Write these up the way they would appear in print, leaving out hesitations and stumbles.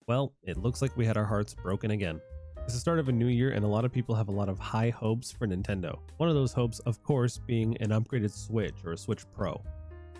Well, it looks like we had our hearts broken again. It's the start of a new year and a lot of people have a lot of high hopes for Nintendo. One of those hopes, of course, being an upgraded Switch or a Switch Pro.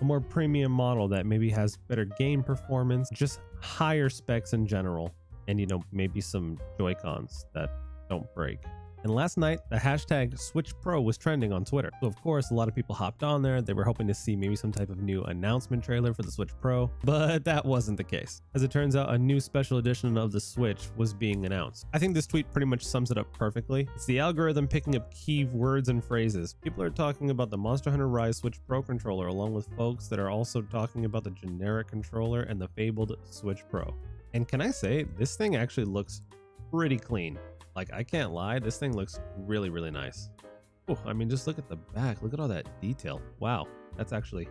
A more premium model that maybe has better game performance, just higher specs in general, and maybe some Joy-Cons that don't break. And last night, the hashtag Switch Pro was trending on Twitter. So of course, a lot of people hopped on there. They were hoping to see maybe some type of new announcement trailer for the Switch Pro, but that wasn't the case. As it turns out, a new special edition of the Switch was being announced. I think this tweet pretty much sums it up perfectly. It's the algorithm picking up key words and phrases. People are talking about the Monster Hunter Rise Switch Pro controller, along with folks that are also talking about the generic controller and the fabled Switch Pro. And can I say, this thing actually looks pretty clean. Like, I can't lie, this thing looks really, really nice. Oh, I mean, just look at the back. Look at all that detail. Wow, that's actually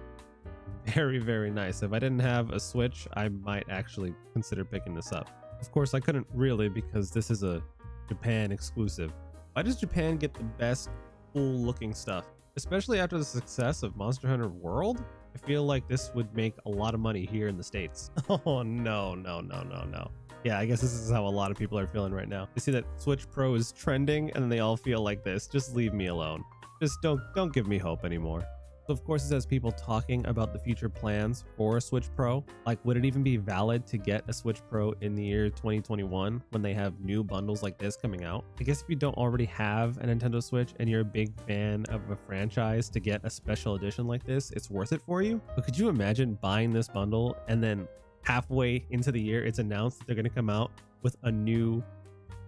very, very nice. If I didn't have a Switch, I might actually consider picking this up. Of course, I couldn't really because this is a Japan exclusive. Why does Japan get the best cool looking stuff? Especially after the success of Monster Hunter World? I feel like this would make a lot of money here in the States. Oh, no, no, no, no, no. Yeah, I guess this is how a lot of people are feeling right now. They see that Switch Pro is trending and then they all feel like this. Just leave me alone. Just don't give me hope anymore. So of course, it has people talking about the future plans for a Switch Pro. Like, would it even be valid to get a Switch Pro in the year 2021 when they have new bundles like this coming out? I guess if you don't already have a Nintendo Switch and you're a big fan of a franchise, to get a special edition like this, it's worth it for you. But could you imagine buying this bundle and then halfway into the year, it's announced that they're going to come out with a new,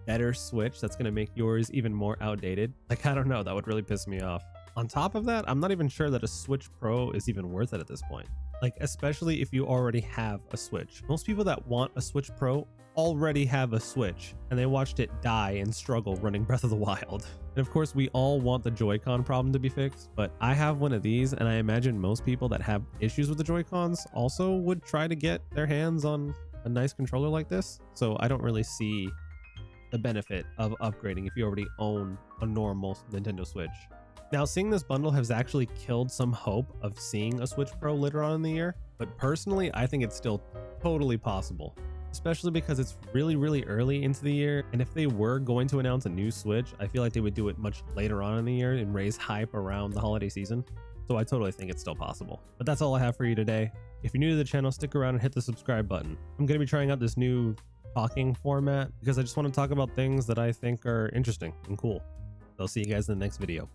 better Switch that's going to make yours even more outdated? Like, I don't know, that would really piss me off. On top of that, I'm not even sure that a Switch Pro is even worth it at this point. Like, especially if you already have a Switch. Most people that want a Switch Pro already have a Switch, and they watched it die and struggle running Breath of the Wild. And of course, we all want the Joy-Con problem to be fixed, but I have one of these, and I imagine most people that have issues with the Joy-Cons also would try to get their hands on a nice controller like this. So I don't really see the benefit of upgrading if you already own a normal Nintendo Switch. Now, seeing this bundle has actually killed some hope of seeing a Switch Pro later on in the year, but personally, I think it's still totally possible, especially because it's really, really early into the year. And if they were going to announce a new Switch, I feel like they would do it much later on in the year and raise hype around the holiday season. So I totally think it's still possible. But that's all I have for you today. If you're new to the channel, stick around and hit the subscribe button. I'm going to be trying out this new talking format because I just want to talk about things that I think are interesting and cool. I'll see you guys in the next video.